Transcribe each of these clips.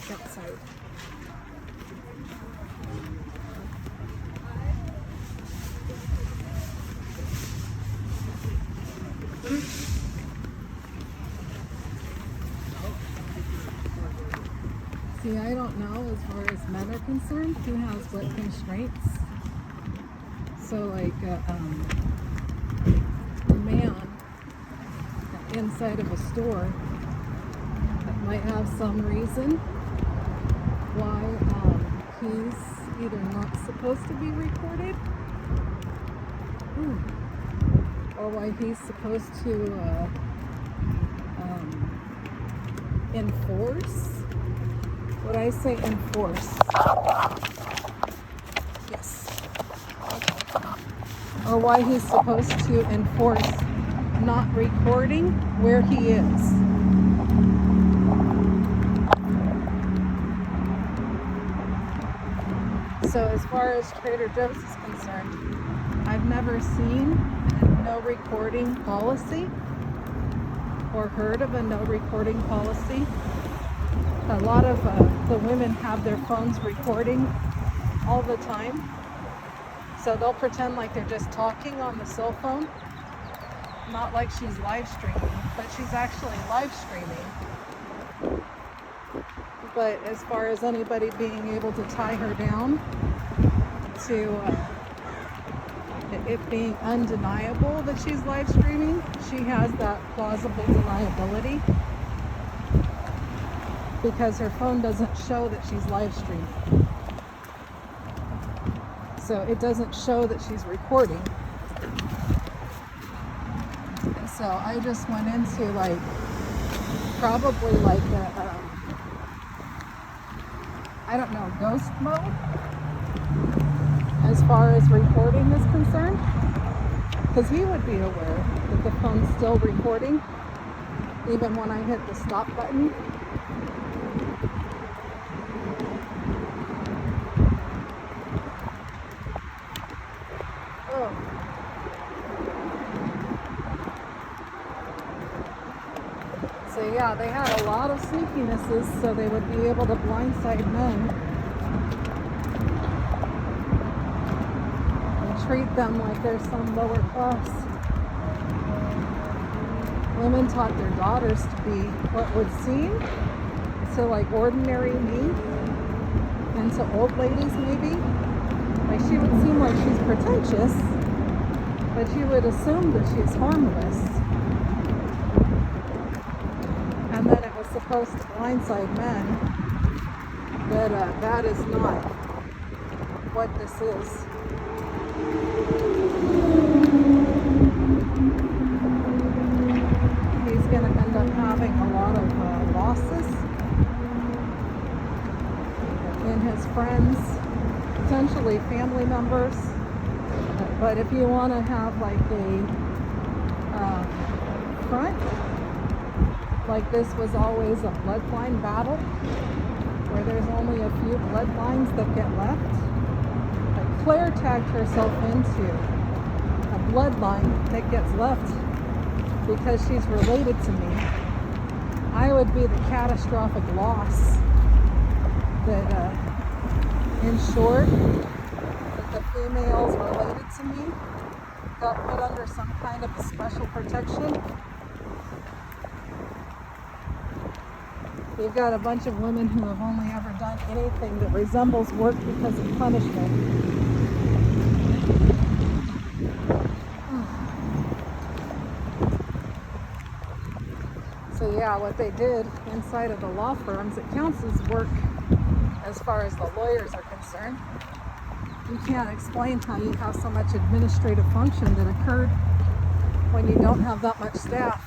back outside. See, I don't know as far as men are concerned who has what constraints. So like a man inside of a store that might have some reason why he's either not supposed to be recorded or why he's supposed to enforce. Would I say enforce? Yes. Or why he's supposed to enforce not recording where he is. So as far as Trader Joe's is concerned, I've never seen a no recording policy or heard of a no recording policy. A lot of the women have their phones recording all the time. So they'll pretend like they're just talking on the cell phone. Not like she's live streaming, but she's actually live streaming. But as far as anybody being able to tie her down to it being undeniable that she's live streaming, she has that plausible deniability because her phone doesn't show that she's live streaming. So it doesn't show that she's recording. And so I just went into like probably like a I don't know, ghost mode as far as recording is concerned, because he would be aware that the phone's still recording even when I hit the stop button. So yeah, they had a lot of sneakinesses so they would be able to blindside men and treat them like they're some lower class. Women taught their daughters to be what would seem to like ordinary me and to old ladies maybe. Like she would seem like she's pretentious, but you would assume that she's harmless. And then it was supposed to blindside men, but that is not what this is. He's going to end up having a lot of losses in his friends, potentially family members. But if you want to have like a front, like this was always a bloodline battle where there's only a few bloodlines that get left. Like Claire tagged herself into a bloodline that gets left because she's related to me. I would be the catastrophic loss that ensured that the females related to me got put under some kind of a special protection. You've got a bunch of women who have only ever done anything that resembles work because of punishment. So yeah, what they did inside of the law firms, it counts as work as far as the lawyers are concerned. You can't explain how you have so much administrative function that occurred when you don't have that much staff.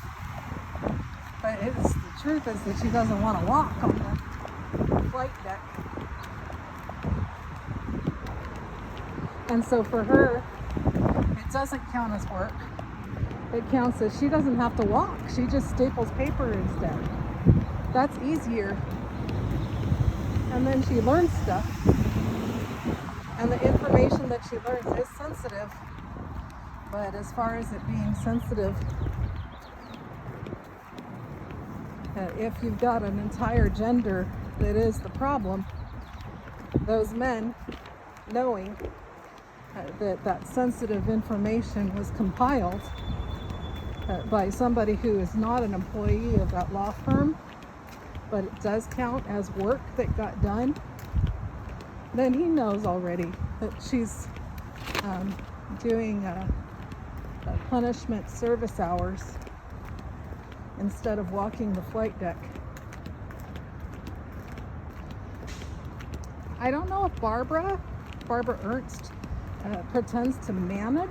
But the truth is that she doesn't want to walk on the flight deck. And so for her, it doesn't count as work. It counts as she doesn't have to walk. She just staples paper instead. That's easier. And then she learns stuff. And the information that she learns is sensitive. But as far as it being sensitive, if you've got an entire gender that is the problem. Those men, knowing that that sensitive information was compiled by somebody who is not an employee of that law firm, but it does count as work that got done, then he knows already that she's doing punishment service hours instead of walking the flight deck. I don't know if Barbara Ernst pretends to manage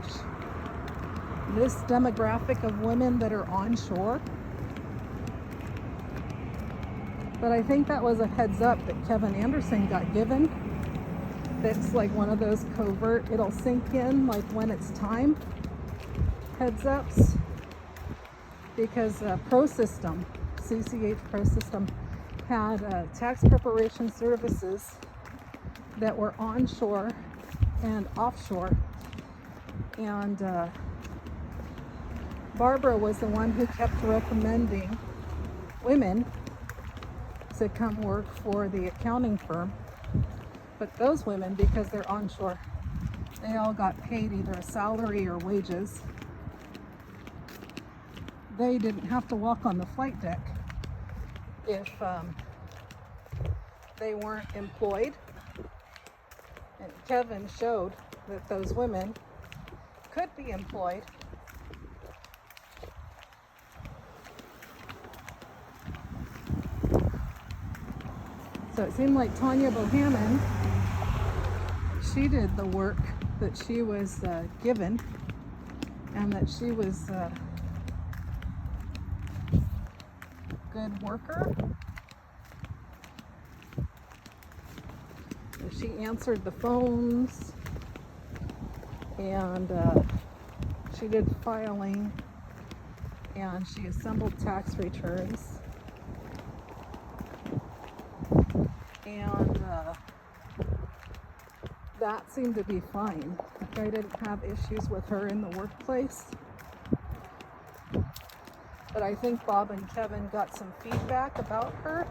this demographic of women that are onshore, but I think that was a heads up that Kevin Anderson got given. That's like one of those covert, it'll sink in like when it's time heads ups, because ProSystem, CCH ProSystem, had tax preparation services that were onshore and offshore, and Barbara was the one who kept recommending women to come work for the accounting firm. But those women, because they're onshore, they all got paid either a salary or wages. They didn't have to walk on the flight deck if they weren't employed. And Kevin showed that those women could be employed. So it seemed like Tanya Bohannon, she did the work that she was given, and that she was a good worker. She answered the phones, and she did filing, and she assembled tax returns. And that seemed to be fine. I didn't have issues with her in the workplace. But I think Bob and Kevin got some feedback about her,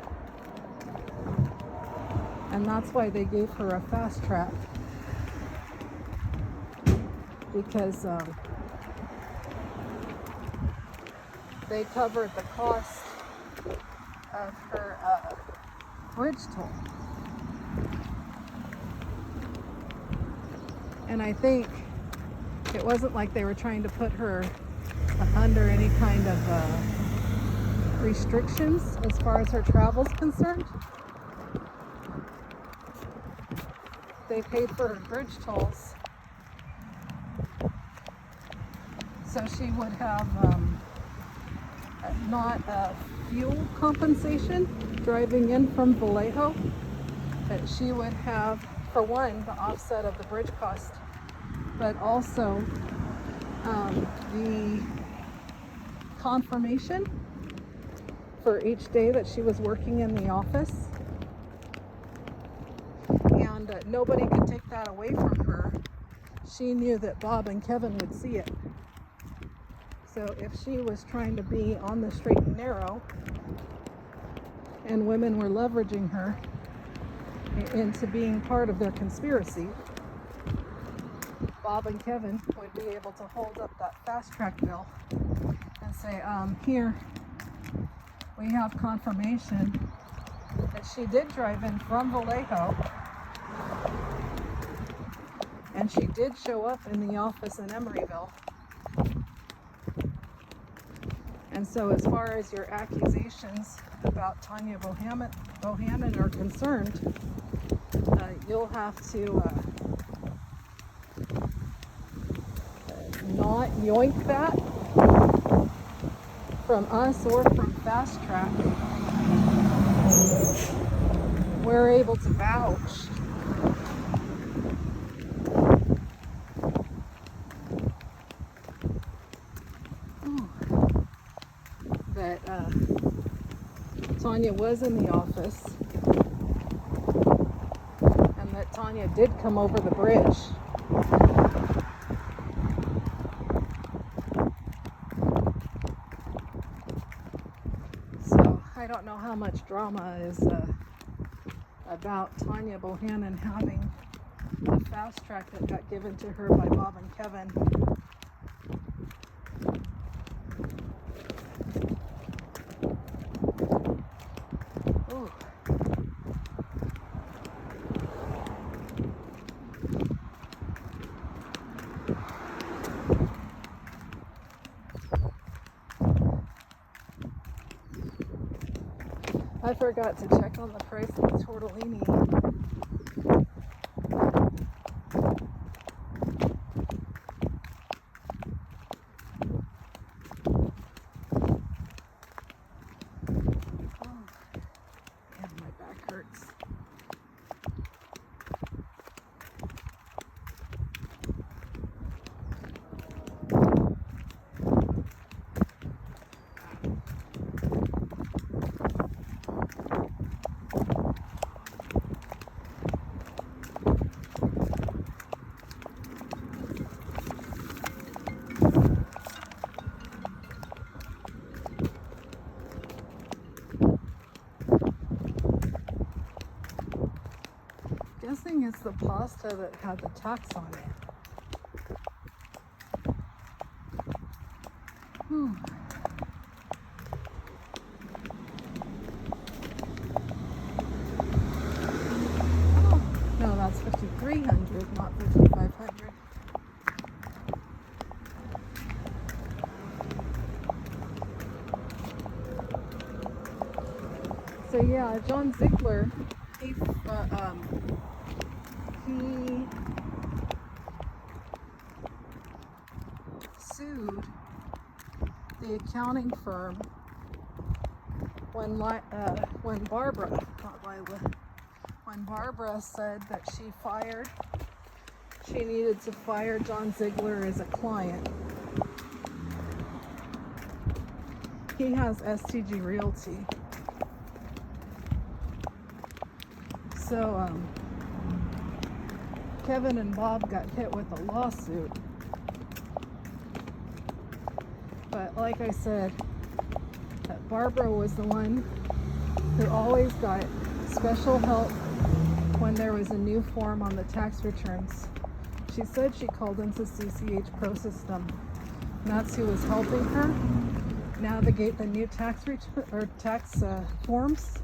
and that's why they gave her a fast track, because they covered the cost of her bridge toll. And I think it wasn't like they were trying to put her under any kind of restrictions as far as her travel's concerned. They paid for her bridge tolls, so she would have not a fuel compensation driving in from Vallejo, but she would have, for one, the offset of the bridge cost, but also the confirmation for each day that she was working in the office. And nobody could take that away from her. She knew that Bob and Kevin would see it. So if she was trying to be on the straight and narrow, and women were leveraging her into being part of their conspiracy, Bob and Kevin would be able to hold up that fast track bill and say, here, we have confirmation that she did drive in from Vallejo, and she did show up in the office in Emeryville. And so as far as your accusations about Tanya Bohannon are concerned, you'll have to not yoink that from us or from Fast Track. We're able to vouch that Tanya was in the office, and that Tanya did come over the bridge. So I don't know how much drama is about Tanya Bohannon having the fast track that got given to her by Bob and Kevin. Ooh. I forgot to check on the price of the tortellini. Oh, man, my back hurts. Guessing it's the pasta that had the tax on it. Whew. Oh, no, that's 5,300, not 5,500. So yeah, John Ziegler, he sued the accounting firm when Barbara said that she needed to fire John Ziegler as a client. He has STG Realty. So Kevin and Bob got hit with a lawsuit. But like I said, that Barbara was the one who always got special help when there was a new form on the tax returns. She said she called into CCH Pro System, and that's who was helping her navigate the new tax forms.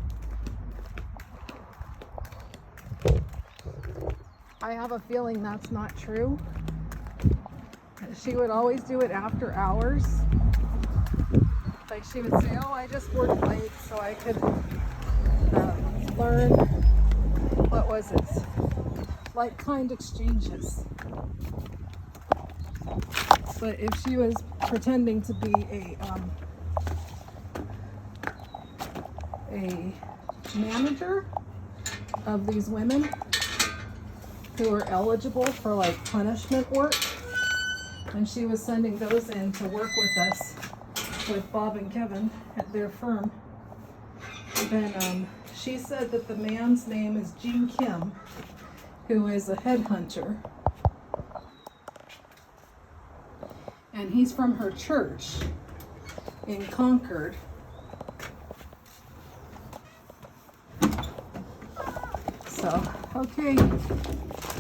I have a feeling that's not true. She would always do it after hours. Like she would say, oh, I just worked late so I could learn, what was it? Like-kind exchanges. But if she was pretending to be a manager of these women who are eligible for like punishment work, and she was sending those in to work with us, with Bob and Kevin at their firm, then she said that the man's name is Gene Kim, who is a headhunter, and he's from her church in Concord. So, okay,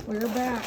we're back.